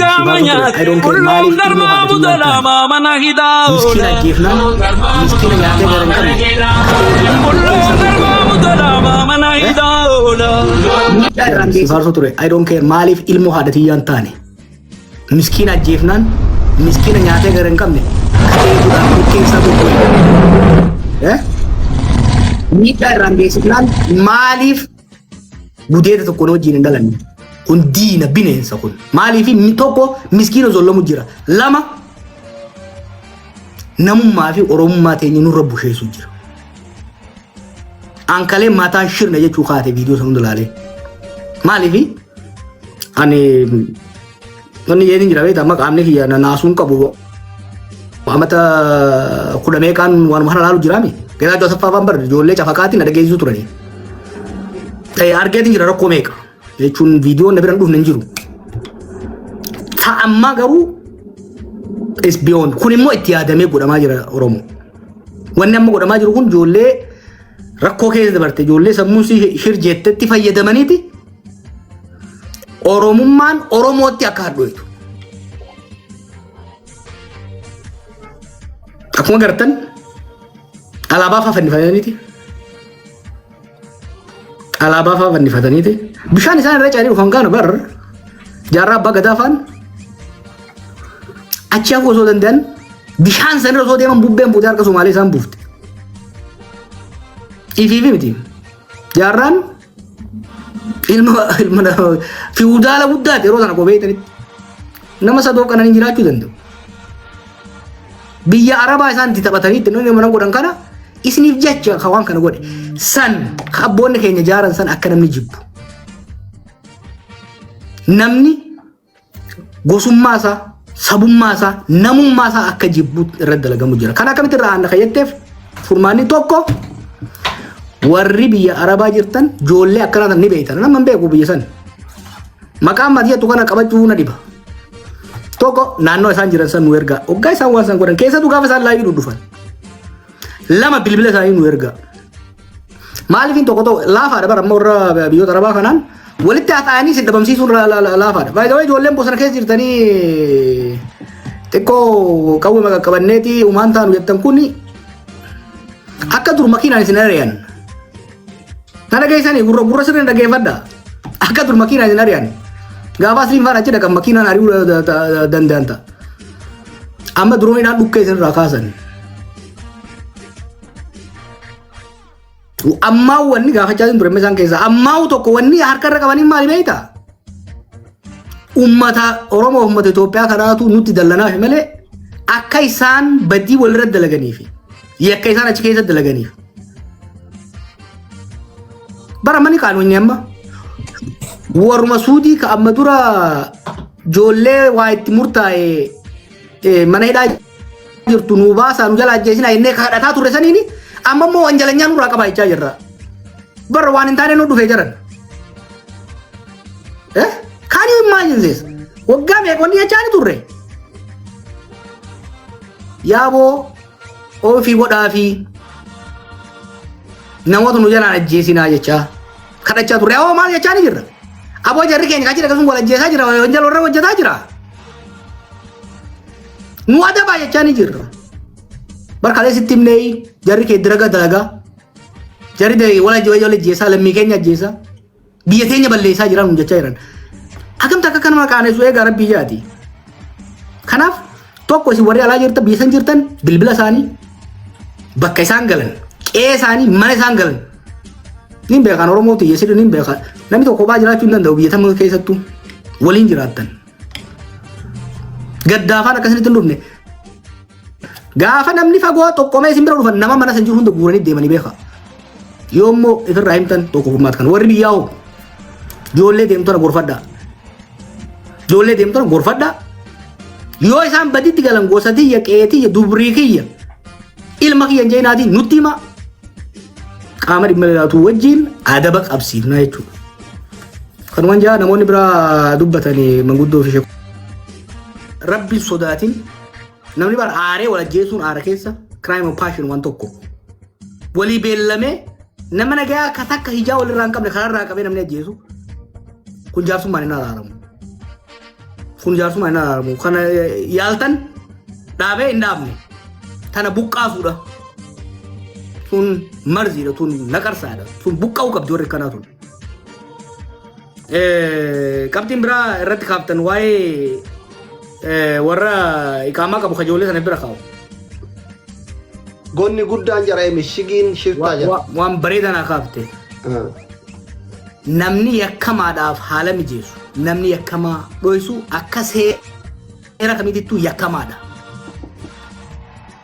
gamanya ulum darma budala mama nahida miskina jefna miskina nyate garan kan ulum darma budala mama nahida farso ture I don't care malif ilmu hadati yantane miskina jefnan miskina nyate garan kamne kesa to Nita rangeessuudhaan maaliif gudeeta tokko wajjin hin dhalanne kun diina bineensa kun maaliif tokko miskiina zollamu jira lama namummaa fi oromummaa teenya nurra busheessu jira ankalee mataan shirna jechuu kaate viidiyoo san hunda laalee maaliif ani wanni jedhin jira beektaa maqaamni kiyya naasuun qabu amata kudhamee kaan waan hana laalu jiraame Kaya Joseph Favan bar ijoollee cafaqaatiin na dhageessisu turani. Ta'e argeetiin jira rakkoo meeqa jechuun viidiyoon na biraan dhufne hin jiru. Ta'ammaa garuu is beyond kun immoo itti yaadamee godhamaa jira Oromoo. Wanni amma godhamaa jiru kun ijoollee rakkoo keessa dabarte ijoollee sammuu shirjeettetti fayyadamaniiti Oromummaan Oromootti akka hadhooytu. Akkuma gartan Alaabaa fannifataniiti. Alaabaa fannifataniiti. Bishaan isaan irra caalii dhufan gaana bar jaarraa abbaa gadaa faan achi hafuu osoo danda'an bishaan san irra osoo deeman bubbeen fuutee harka Somaalee isaan buufte. Ifiifi miti. Jaarraan ilma fiudaala guddaati yeroo sana qobee ta'anitti nama sadoo kananiin jiraachuu danda'u. Biyya Arabaa isaan itti taphataniitti namni mana godhan kana isiniif jecha waan kana godhe san abboonni keenya jaaran san akka namni jibbu namni gosummaa isaa sabummaa isaa namummaa isaa akka jibbu irratti dalagamu jira kan akkamitti irraa aanna kayyatteef furmaanni tokko warri biyya Arabaa jirtan ijoollee akkanaa ni beektan nama hin beeku biyya san maqaan matiyatu kana qabachuu na dhiba tokko naannoo isaan jiran san nu ergaa oggaa isaan waan san godhan keessattuu gaafa isaan laayii dhufan lama bilbila isaanii nu ergaa maaliifin tokko laafaadha bara amma warra biyyoota Arabaa kanaan walitti haxaa'anii si dhabamsiisuun laafaadha baay'ee ijoolleen bosona keessa jirtanii xiqqoo qawwee qabanneeti umaan taanu jettan kun akka dur makiinaan isin ari'an na dhageessanii gurra sirriin dhageeffadha akka dur makiinaan isin ari'an gaafa asliin faan achi dhaqan makiinaan ari'uu danda'an ta'a amma duroomidhaan dhukkee isin irraa kaasan ammaa wanni gaafachaa jiru duremme isaan keessaa ammaa tokko wanni harka irra qabanii maali beektaa ummata Oromoo ummata Itoophiyaa kanaatu nutti dallanaaf malee akka isaan badii walirra dalaganiif yakka isaan achi keessa dalaganiif bara mani qaanonni amma waruma suudii ka amma dura ijoollee waa itti murtaa'e mana hidhaa jirtu nu baasaa nu jala ajjeesina innee kadhataa turre saniini amma immoo wanjalanyaan nurraa qabaachaa jirra bara waan hin taane nu dhufee jiran kan you imagine this waggaa meeqonni jechaan turre yaaboo ofii godhaa fi namoota nu jalaan ajjeesinaa jechaa kadhachaa turre yaaboo maal jechaa ni jirra aboo jarri keenya kachi dhaqasuun wal ajjeesaa jira wanjala warra hojjetaa jira nu adabaa jechaa ni jirra barkalee sitti himnee jarri kee diraga dalagaa jarri wala ajjeesaa lammii keenya ajjeesaa biyya teenya balleessaa jiran nu jechaa jiran akamta akka kanuma qaanessu eegaa rabbii jaati kanaaf tokko isin warri alaa jirtan biyya san jirtan bilbila isaanii bakka isaan galan qe'ee isaanii mana isaan galan nin beekan Oromooti yeesidu nin beekan namni tokko kophaa jiraachuu hin danda'u biyya tam keessattuu waliin jiraattan gaddaafaan akkasinitti hin dhufne gaafa namni fagoo tokkomee isin bira dhufan nama mana san jiru hunda guuranii deemanii beeka yoommoo ifirraa himtan tokko furmaat kan warri biyyaa hoo ijoollee deemtona gorfadhaa ijoollee deemtona gorfadhaa yoo isaan baditti galan gosa tiyya qe'ee tiyya dubrii kiyya ilma kiyya jeenaatiin nutti hima qaama dhimma ilaallatu wajjin adaba qabsiifna jechuudha kanumaan jaa namoonni biraa dubbatanii manguddoo fi rabbi sodaatiin namni bara aaree wal ajjeesuun aara keessa crime of passion waan tokko walii beellamee nama nagaa akka takka hijaa walirraa hin qabne kanarraa qabee namni ajjeesu kun jaarsummaan hin araaramu kun jaarsuma hin araaramu kana yaaltan dhaabee hin dhaabne tana buqqaasuudha tun marziidha tun naqarsaadha tun buqqa'uu qabdi warri kanaa tun qabxiin biraa irratti kaaftan waa'ee warra iqaamaa qabu kajoollee sana bira kaa'u gonni guddaan jara mishigiin shiftaa jara waan bareedanaa kaafte namni yakkamaadhaaf haala mijeessu namni yakkamaa dho'isu akka seera kamitittuu yakkamaadha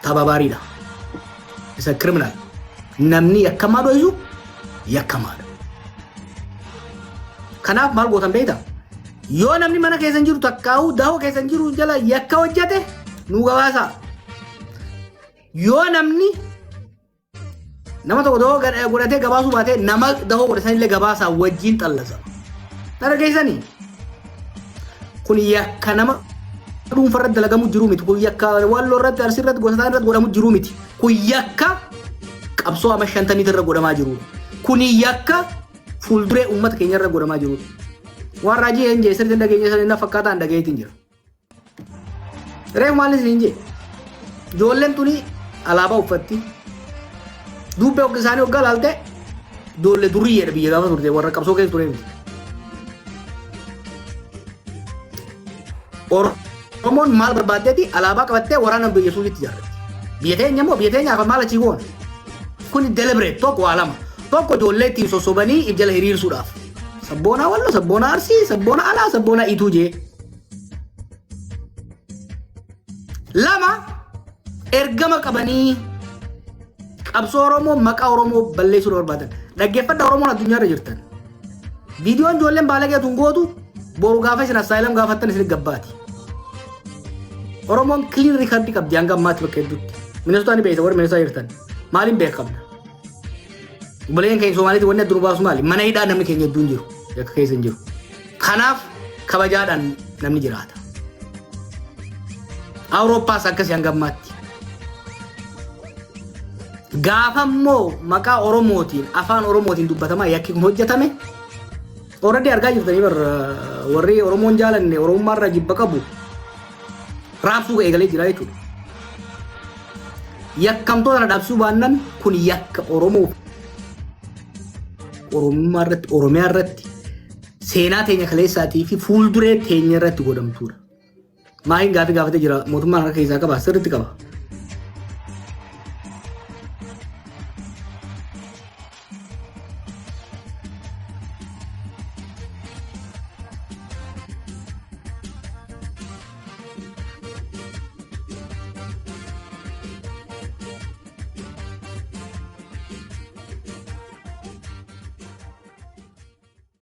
tababaariidha isa criminal namni yakkamaa dho'isu yakkamaadha kanaaf maal gootan beekta yoo namni mana keessan jiru takkaa'uu dahoo keessan jiru jala yakka hojjate nuu gabaasa yoo namni nama tokko dahoo godhatee gabaasuu baatee nama dahoo godhatan illee gabaasaa wajjiin xallasa dargeessanii kun yakka nama dhuunfarratti dalagamu jiru miti kun yakka walloo irratti arsii irratti gosataa irratti godhamu jiru miti kun yakka qabsoo ama 50 irra godhamaa jiru kun yakka fuulduree uummata keenya irra godhamaa jiru waan raajii hin jee sirriitti dhageenya sana fakkaataan dhageetiin jira reef maalis hin jee ijoolleen tuni alaabaa uffatti dubbee hogga isaanii hoggaa laalte ijoollee duriyyeedha biyya gaafa turte warra qabsoo keessa ture miti Oromoon maal barbaaddeeti alaabaa qabattee waraana biyya Yesuusitti ijaarratti biyya teenya immoo biyya teenyaaf maal achii goona kun deliberate tokko waa lama tokko ijoollee ittiin sossobanii if jala hiriirsuudhaaf sabboonaa wallo sabboonaa arsii sabboonaa alaa sabboonaa ituu jee lama ergama qabanii qabsoo Oromoo maqaa Oromoo balleessuu barbaadan dhaggeeffadha Oromoon addunyaarra jirtan viidiyoon ijoolleen baalagee tun gootu boru gaafa isin assaayilam gaafattan isin gabbaati Oromoon clean record qabdi hanga ammaatti bakka hedduutti Minnesota ni beekta warri Minnesota jirtan maaliin beekamna Buleen keenya Somaaliitti wanni adda baasu maali mana hidhaa namni keenya hedduun jiru yakka keessa hin jiru kanaaf kabajaadhaan namni jiraata Awurooppaas akkasii hanga ammaatti gaafa immoo maqaa Oromootiin afaan Oromootiin dubbatamaa yakki kun hojjetame already argaa jirtanii warri Oromoon jaalanne Oromummaarraa jibba qabu raabsuu eegalee jira jechuudha yakkamtoota dhaabsuu baannan kun yakka Oromoo Oromummaa irratti Oromiyaa irratti seenaa teenya kaleessaatii fi fuulduree teenya irratti godhamtuudha. Maahin gaafii gaafatee jira mootummaan harka keessaa qaba sirriitti qaba.